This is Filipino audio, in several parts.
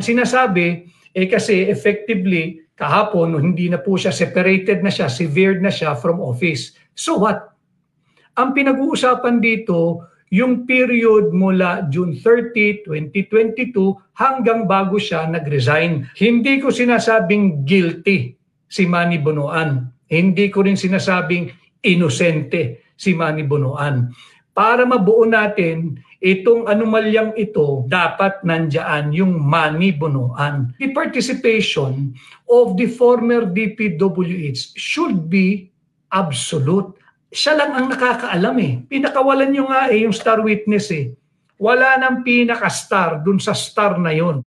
Sinasabi, kasi effectively, kahapon, hindi na po siya separated na siya, severed na siya from office. So what? Ang pinag-uusapan dito, yung period mula June 30, 2022 hanggang bago siya nag-resign. Hindi ko sinasabing guilty si Manny Bonoan. Hindi ko rin sinasabing inosente si Manny Bonoan. Para mabuo natin itong anomalyang ito, dapat nandiyan yung Manny Bonoan. The participation of the former DPWH should be absolute. Siya lang ang nakakaalam Pinakawalan nyo nga yung star witness Wala nang pinaka-star dun sa star na yon.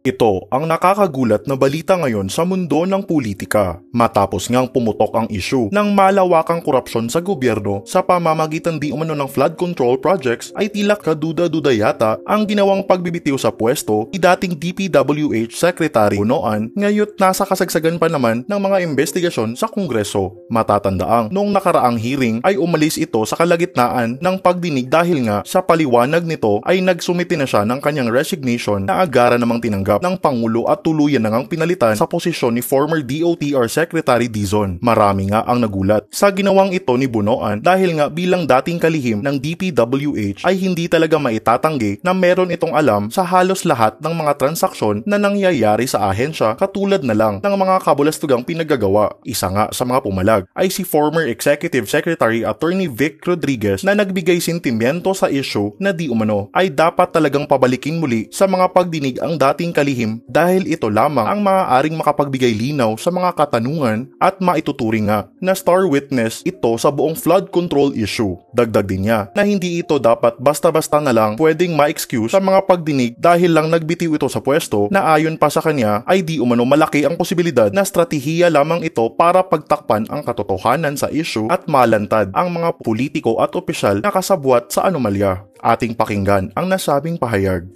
Ito ang nakakagulat na balita ngayon sa mundo ng politika matapos ngang pumutok ang issue ng malawakang korupsyon sa gobyerno sa pamamagitan di umano ng flood control projects ay tila kaduda-duda yata ang ginawang pagbibitiw sa pwesto ni dating DPWH Secretary Bonoan ngayot nasa kasagsagan pa naman ng mga investigasyon sa Kongreso. Matatandaang noong nakaraang hearing ay umalis ito sa kalagitnaan ng pagdinig dahil nga sa paliwanag nito ay nagsumiti na siya ng kanyang resignation na agara namang tinanggap ng Pangulo at tuluyan na ngang pinalitan sa posisyon ni former DOTR Secretary Dizon. Marami nga ang nagulat sa ginawang ito ni Bonoan dahil nga bilang dating kalihim ng DPWH ay hindi talaga maitatanggi na meron itong alam sa halos lahat ng mga transaksyon na nangyayari sa ahensya katulad na lang ng mga kabulastugang pinaggagawa. Isa nga sa mga pumalag ay si former Executive Secretary Attorney Vic Rodriguez na nagbigay sentimiento sa issue na di umano ay dapat talagang pabalikin muli sa mga pagdinig ang dating kalihim dahil ito lamang ang maaaring makapagbigay linaw sa mga katanungan at maituturing nga na star witness ito sa buong flood control issue. Dagdag din niya na hindi ito dapat basta-basta na lang pwedeng ma-excuse sa mga pagdinig dahil lang nagbitiw ito sa pwesto na ayon pa sa kanya ay di umano malaki ang posibilidad na stratehiya lamang ito para pagtakpan ang katotohanan sa issue at malantad ang mga politiko at opisyal na kasabwat sa anomalya. Ating pakinggan ang nasabing pahayag.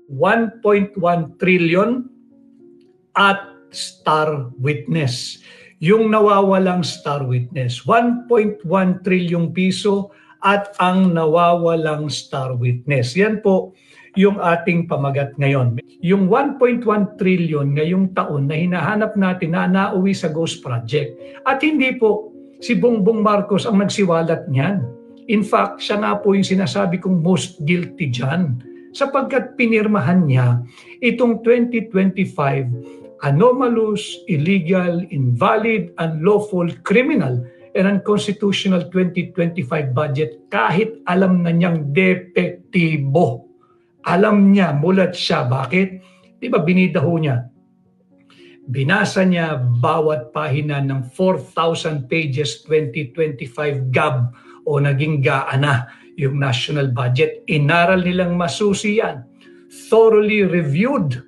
1.1 trillion at star witness. Yung nawawalang star witness. 1.1 trillion piso at ang nawawalang star witness. Yan po yung ating pamagat ngayon. Yung 1.1 trillion ngayong taon na hinahanap natin na nauwi sa Ghost Project. At hindi po si Bongbong Marcos ang nagsiwalat niyan. In fact, siya nga po yung sinasabi kong most guilty dyan. Sapagkat pinirmahan niya itong 2025 anomalous, illegal, invalid, unlawful, criminal, and unconstitutional 2025 budget kahit alam na niyang depektibo. Alam niya, mulat siya. Bakit? Di ba binidaho niya? Binasa niya bawat pahina ng 4,000 pages 2025 GAB o naging GAA na yung national budget. Inaral nilang masusi yan. Thoroughly reviewed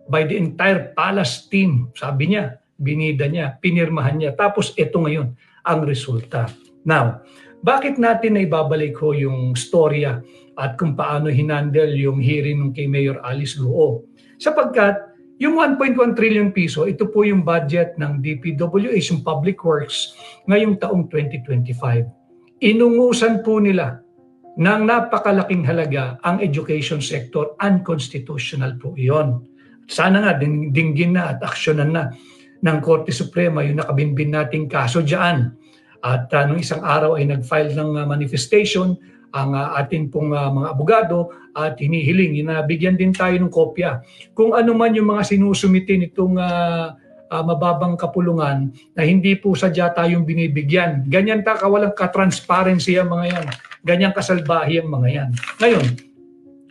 by the entire palace team. Sabi niya, binida niya, pinirmahan niya. Tapos ito ngayon ang resulta. Now, bakit natin na ibabalik ho yung storya at kung paano hinandle yung hearing ng kay Mayor Alice Guo? Sapagkat yung 1.1 trillion piso, ito po yung budget ng DPWH, yung Public Works, ngayong taong 2025. Inungusan po nila ng napakalaking halaga ang education sector, unconstitutional po iyon. Sana nga dinggin na at aksyonan na ng Korte Suprema yung nakabinbin nating kaso dyan. At nung isang araw ay nag-file ng manifestation ang ating pong mga abogado at hinihiling, nabigyan din tayo ng kopya. Kung ano man yung mga sinusumite nitong mababang kapulungan na hindi po sadya tayong binibigyan. Ganyan kawalang ka-transparency ang mga yan. Ganyang kasalbahi ang mga yan. Ngayon,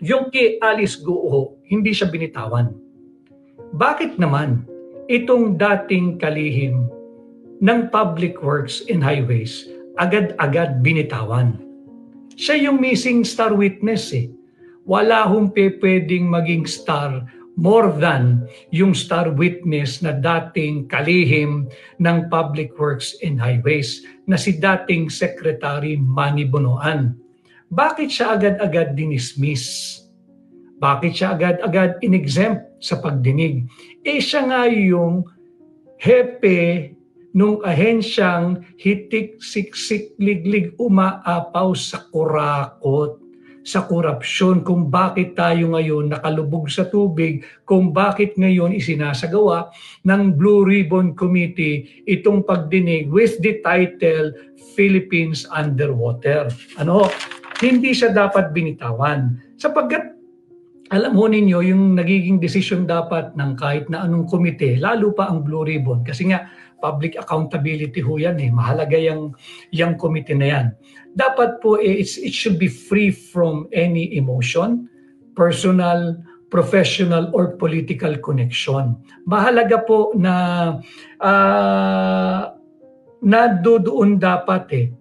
yung kay Alice Guo, hindi siya binitawan. Bakit naman itong dating kalihim ng Public Works and Highways agad-agad binitawan? Siya yung missing star witness Wala hong pwedeng maging star more than yung star witness na dating kalihim ng Public Works and Highways na si dating Secretary Manny Bonoan. Bakit siya agad-agad dinismiss? Bakit siya agad-agad in-exempt sa pagdinig? Siya nga yung hepe nung ahensyang hitik, siksik, liglig, umaapaw sa kurakot. sa korupsyon, kung bakit tayo ngayon nakalubog sa tubig, kung bakit ngayon isinasagawa ng Blue Ribbon Committee itong pagdinig with the title Philippines Underwater. Hindi siya dapat binitawan. Sapagkat alam mo ninyo yung nagiging desisyon dapat ng kahit na anong komite, lalo pa ang Blue Ribbon. Kasi nga, public accountability ho yan eh. Mahalaga yung komite na yan. Dapat po it should be free from any emotion, personal, professional, or political connection. Mahalaga po na doon dapat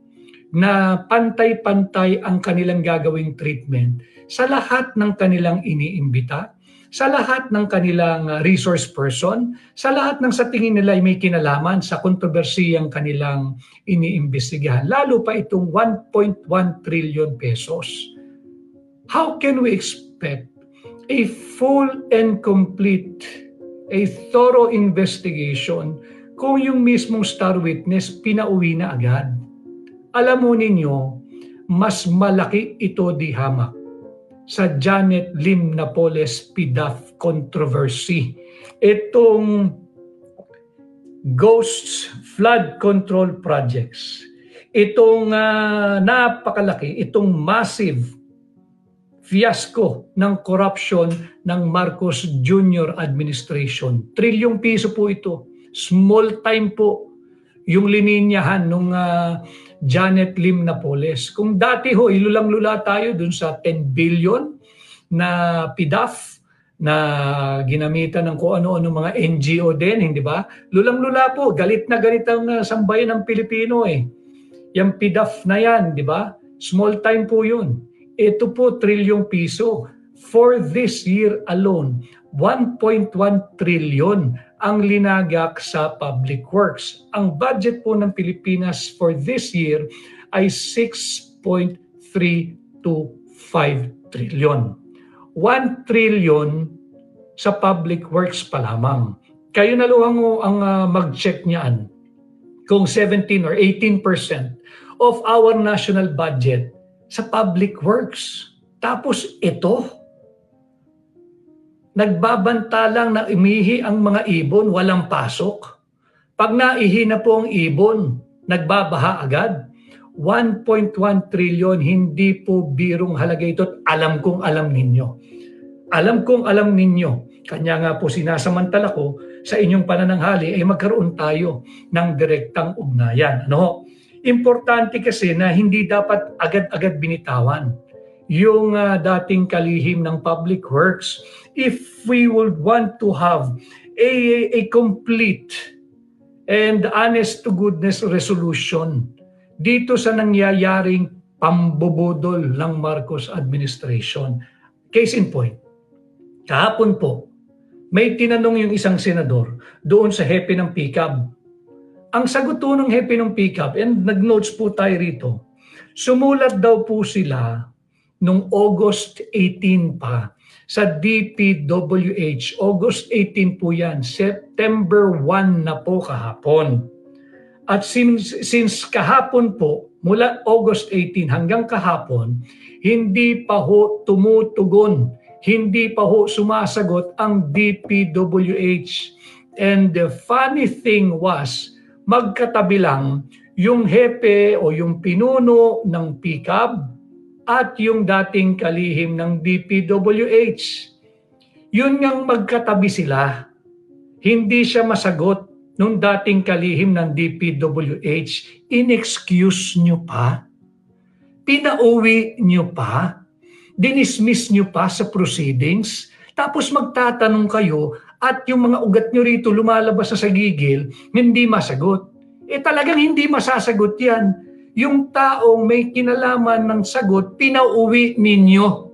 na pantay-pantay ang kanilang gagawing treatment sa lahat ng kanilang iniimbita, sa lahat ng kanilang resource person, sa lahat ng sa tingin nila ay may kinalaman sa kontrobersiyang kanilang iniimbestigahan. Lalo pa itong 1.1 trillion pesos. How can we expect a full and complete, a thorough investigation kung yung mismong star witness pinauwi na agad? Alam mo ninyo, mas malaki ito di hamak sa Janet Lim Napoles PDAF controversy. Itong ghosts flood control projects. Itong napakalaki, itong massive fiasco ng corruption ng Marcos Jr. administration. Trilyong piso po ito. Small time po yung lininyahan nung Janet Lim Napoles. Kung dati ho, ilulang-lula tayo dun sa 10 billion na PDAF na ginamitan ng kung ano-ano mga NGO din, hindi ba? Lulang-lula po, galit na galit ang sambayan ng Pilipino eh. Yung PDAF na yan, di ba? Small time po yun. Ito po, trilyong piso. For this year alone, 1.1 trillion ang linagak sa public works. Ang budget po ng Pilipinas for this year ay 6.325 trillion. 1 trillion sa public works pa lamang. Kayo na luwang ang mag-check niyan kung 17 or 18% of our national budget sa public works. Tapos ito, nagbabanta lang na umihi ang mga ibon, walang pasok. Pag naihi na po ang ibon, nagbabaha agad. 1.1 trillion, hindi po birong halaga ito. Alam kong alam ninyo. Alam kong alam ninyo. Kanya nga po sinasamantala ko sa inyong panananghali ay magkaroon tayo ng direktang ugnayan. Importante kasi na hindi dapat agad-agad binitawan yung dating kalihim ng public works. If we would want to have a complete and honest to goodness resolution dito sa nangyayaring pambubudol ng Marcos administration. Case in point, kahapon po, may tinanong yung isang senador doon sa hepe ng PCAB. Ang sagot po ng hepe ng PCAB, and nag-notes po tayo rito, sumulat daw po sila noong August 18 pa sa DPWH. August 18 po yan. September 1 na po kahapon. At since kahapon po, mula August 18 hanggang kahapon, hindi pa ho tumutugon, hindi pa ho sumasagot ang DPWH. And the funny thing was, magkatabi lang yung hepe o yung pinuno ng PCAB at yung dating kalihim ng DPWH. Yun ngang magkatabi sila. Hindi siya masagot nung dating kalihim ng DPWH. In-excuse nyo pa? Pinauwi nyo pa? Dinismiss nyo pa sa proceedings? Tapos magtatanong kayo at yung mga ugat nyo rito lumalabas sa gigil, hindi masagot. Talagang hindi masasagot yan. Yung taong may kinalaman ng sagot, pinauwi ninyo.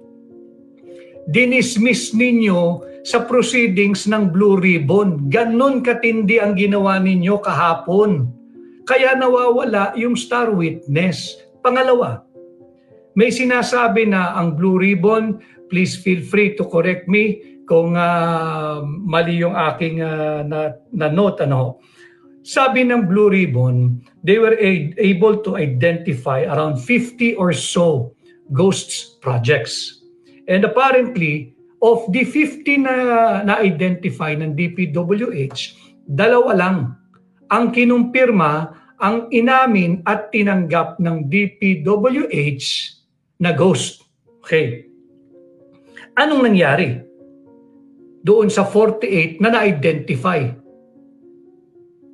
Dinismiss ninyo sa proceedings ng Blue Ribbon. Ganon katindi ang ginawa ninyo kahapon. Kaya nawawala yung star witness. Pangalawa, may sinasabi na ang Blue Ribbon, please feel free to correct me kung mali yung aking na note. Sabi ng Blue Ribbon, they were able to identify around 50 or so ghosts projects. And apparently, of the 50 na-identify ng DPWH, 2 lang ang kinumpirma, ang inamin at tinanggap ng DPWH na ghost. Okay. Anong nangyari doon sa 48 na na-identify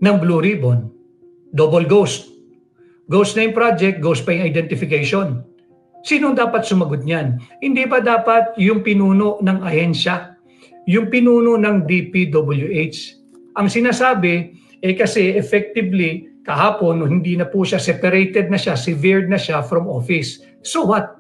ng Blue Ribbon? Double ghost. Ghost name project, ghost pa yung identification. Sino dapat sumagot niyan? Hindi ba dapat yung pinuno ng ahensya? Yung pinuno ng DPWH? Ang sinasabi, kasi effectively, kahapon, hindi na po siya separated na siya, severed na siya from office. So what?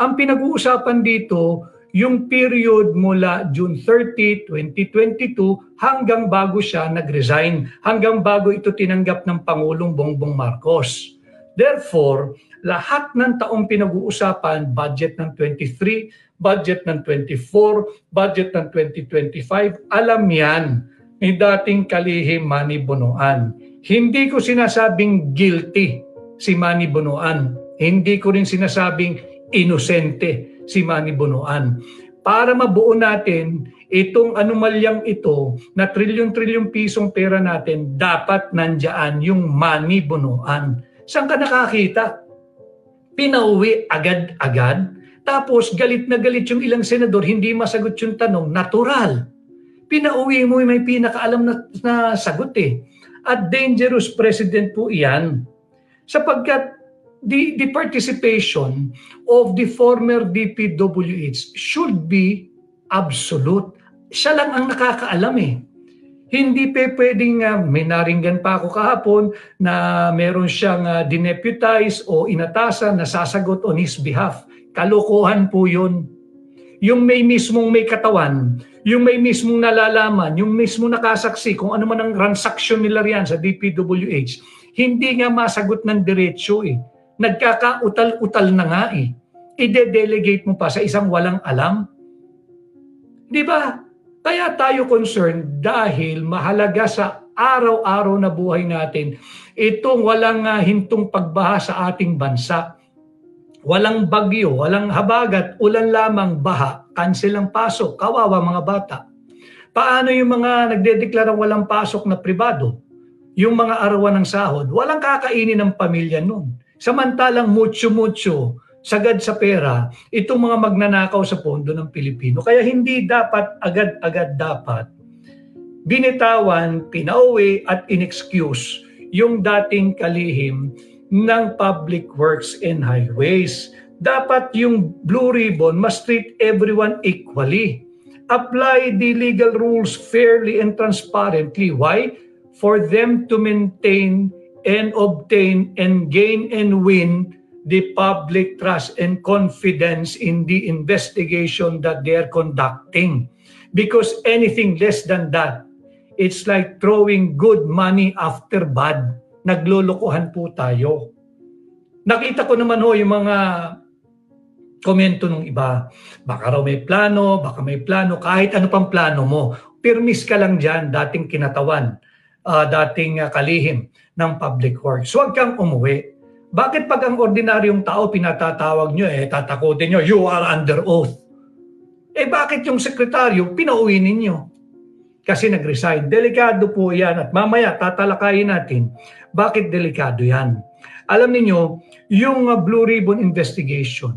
Ang pinag-uusapan dito, yung period mula June 30, 2022 hanggang bago siya nag-resign, hanggang bago ito tinanggap ng Pangulong Bongbong Marcos. Therefore, lahat ng taong pinag-uusapan, budget ng 23, budget ng 24, budget ng 2025, alam yan ni dating kalihim Manny Bonoan. Hindi ko sinasabing guilty si Manny Bonoan. Hindi ko rin sinasabing inosente si Manny Bonoan. Para mabuo natin itong anomalyang ito na trilyon-trilyon pisong pera natin, dapat nandiyan yung Manny Bonoan. Saan ka nakakita? Pinauwi agad-agad, tapos galit na galit yung ilang senador, hindi masagot yung tanong, natural. Pinauwi mo, may pinakaalam na sagot eh. At dangerous president po iyan. Sapagkat the participation of the former DPWH should be absolute. Siya lang ang nakakaalam eh. Hindi pwedeng may naringgan pa ako kahapon na meron siyang dineputize o inatasan na sasagot on his behalf. Kalokohan po yun. Yung may mismong may katawan, yung may mismong nalalaman, yung mismong nakasaksi kung ano man ang transaction nila riyan sa DPWH, hindi nga masagot ng diretsyo eh. Nagkakautal-utal na nga eh. I-delegate mo pa sa isang walang alam. Di ba? Kaya tayo concerned dahil mahalaga sa araw-araw na buhay natin itong walang hintong pagbaha sa ating bansa. Walang bagyo, walang habagat, ulan lamang, baha, cancel ang pasok, kawawa mga bata. Paano yung mga nagdedeklarang walang pasok na pribado? Yung mga arawan ng sahod, walang kakainin ng pamilya nun. Samantalang mucho-mucho, sagad sa pera, itong mga magnanakaw sa pondo ng Pilipino. Kaya hindi dapat agad-agad dapat binitawan, pinauwi at inexcuse yung dating kalihim ng Public Works and Highways. Dapat yung Blue Ribbon must treat everyone equally. Apply the legal rules fairly and transparently. Why? For them to maintain and obtain and gain and win the public trust and confidence in the investigation that they are conducting. Because anything less than that, it's like throwing good money after bad. Naglolokohan po tayo. Nakita ko naman yung mga komento ng iba. Baka raw may plano, kahit ano pang plano mo. Pirmis ka lang dyan, dating kinatawan, dating kalihim ng Public Works. Huwag kang umuwi. Bakit pag ang ordinaryong tao pinatatawag nyo, tatakutin nyo, you are under oath. Bakit yung sekretaryo, pinauwi ninyo? Kasi nag-resign. Delikado po yan at mamaya tatalakayin natin bakit delikado yan. Alam niyo yung Blue Ribbon investigation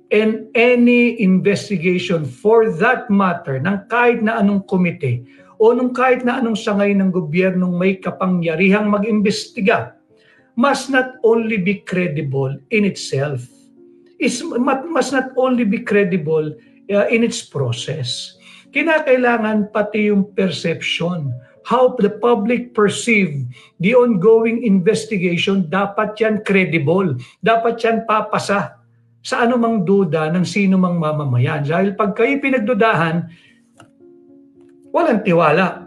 and any investigation for that matter ng kahit na anong komite o nung kahit na anong sangay ng gobyernong may kapangyarihang mag-imbestiga must not only be credible in itself. Must not only be credible in its process. Kinakailangan pati yung perception, how the public perceive the ongoing investigation, dapat yan credible, dapat yan papasa sa anumang duda ng sino mang mamamayan. Dahil pag kayo pinagdudahan, walang tiwala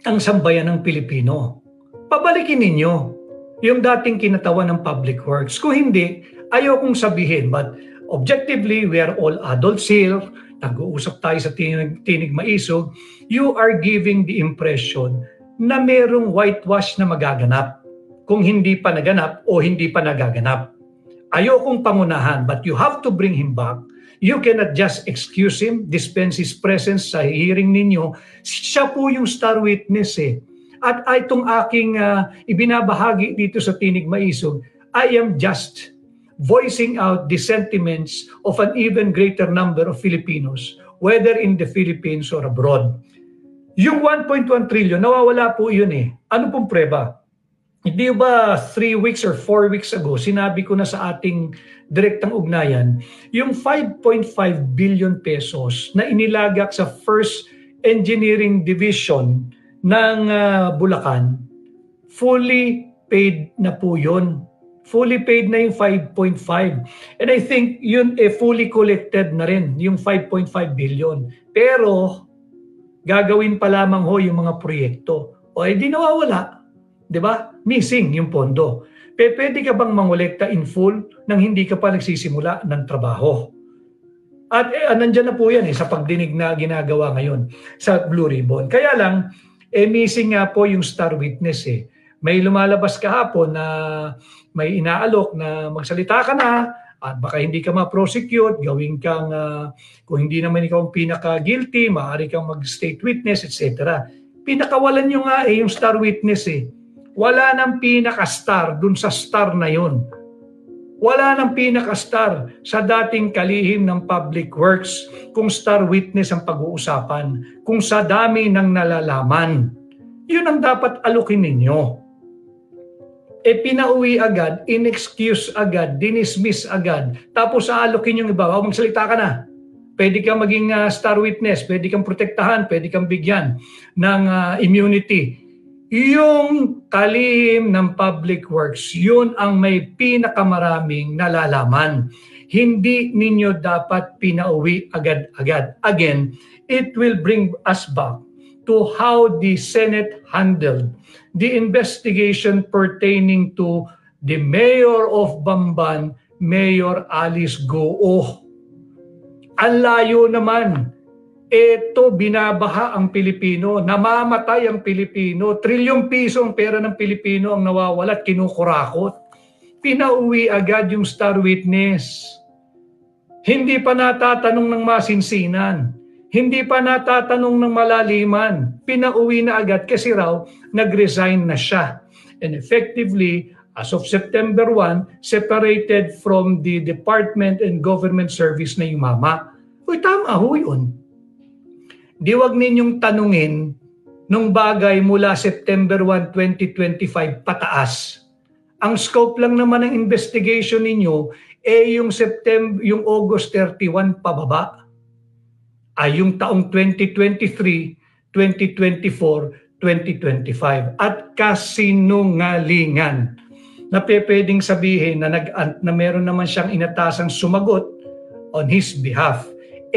ang sambayan ng Pilipino. Pabalikin ninyo yung dating kinatawan ng Public Works. Kung hindi, ayokong sabihin, but objectively, we are all adults here, nag-uusap tayo sa tinig maisog, you are giving the impression na merong whitewash na magaganap kung hindi pa naganap o hindi pa nagaganap. Ayokong pangunahan, but you have to bring him back. You cannot just excuse him, dispense his presence sa hearing ninyo. Siya po yung star witness eh. At itong aking ibinabahagi dito sa Tinig Maisog, I am just voicing out the sentiments of an even greater number of Filipinos, whether in the Philippines or abroad. Yung 1.1 trillion, nawawala po yun eh. Ano pong preba? Hindi ba 3 weeks or 4 weeks ago, sinabi ko na sa ating direktang ugnayan, yung 5.5 billion pesos na inilagak sa First Engineering Division ng Bulacan, fully paid na po yun. Fully paid na yung 5.5. And I think yun fully collected na rin, yung 5.5 billion. Pero gagawin pa lamang ho yung mga proyekto. O di nawawala. 'Di ba? Missing yung pondo. Pwede ka bang mangolekta in full nang hindi ka pa nagsisimula ng trabaho? At nandiyan na po yan sa pagdinig na ginagawa ngayon sa Blue Ribbon. Kaya lang, missing nga po yung star witness eh. May lumalabas kahapon na may inaalok na magsalita ka na at baka hindi ka ma-prosecute, gawin kang, kung hindi naman ikaw ang pinaka-guilty, maaari kang mag-state witness, etc. Pinakawalan nyo nga yung star witness eh. Wala nang pinaka-star dun sa star na yun. Wala nang pinaka-star sa dating kalihim ng Public Works kung star witness ang pag-uusapan, kung sa dami ng nalalaman. Yun ang dapat alukin ninyo. Pinauwi agad, in-excuse agad, dinismiss agad, tapos aalukin yung iba, magsalita ka na. Pwede kang maging star witness, pwede kang protektahan, pwede kang bigyan ng immunity. Yung kalihim ng Public Works, yun ang may pinakamaraming nalalaman. Hindi ninyo dapat pinauwi agad-agad. Again, it will bring us back to how the Senate handled the investigation pertaining to the Mayor of Bamban, Mayor Alice Goo. Ang layo naman. Ito, binabaha ang Pilipino, namamatay ang Pilipino, trilyong piso ang pera ng Pilipino ang nawawala at kinukurakot. Pinauwi agad yung star witness. Hindi pa natatanong ng masinsinan. Hindi pa natatanong ng malaliman. Pinauwi na agad kasi raw nag-resign na siya. And effectively, as of September 1, separated from the Department and Government Service na yung mama. Uy, tama ho yun. Di wag ninyong tanungin nung bagay mula September 1, 2025 pataas. Ang scope lang naman ng investigation ninyo yung August 31 pababa. Ay yung taong 2023, 2024, 2025 at kasinungalingan. Na pwedeng sabihin na meron naman siyang inatasang sumagot on his behalf.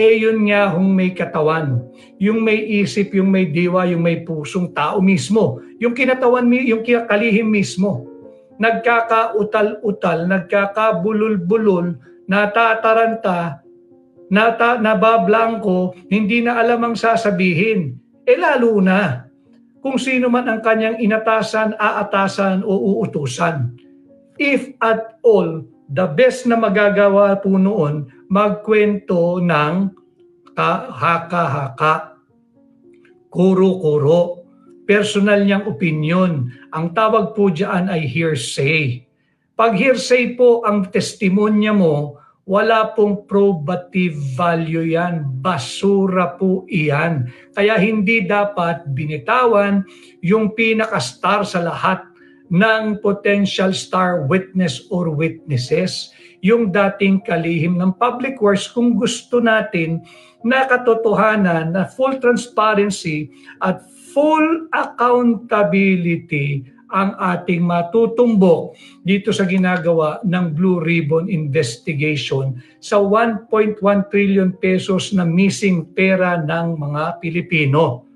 Yun nga hong may katawan, yung may isip, yung may diwa, yung may pusong tao mismo, yung kinatawan, yung kalihim mismo, nagkakautal-utal, nagkakabulol-bulol, natataranta, nabablangko, hindi na alam ang sasabihin. Lalo na kung sino man ang kanyang inatasan, aatasan o uutusan. If at all, the best na magagawa po noon, magkwento ng haka-haka, kuro-kuro, personal niyang opinion. Ang tawag po diyan ay hearsay. Pag hearsay po ang testimonya mo, wala pong probative value yan. Basura po iyan. Kaya hindi dapat binitawan yung pinaka-star sa lahat ng potential star witness or witnesses, yung dating kalihim ng Public Works, kung gusto natin na katotohanan, na full transparency at full accountability ang ating matutumbok dito sa ginagawa ng Blue Ribbon investigation sa 1.1 trillion pesos na missing pera ng mga Pilipino.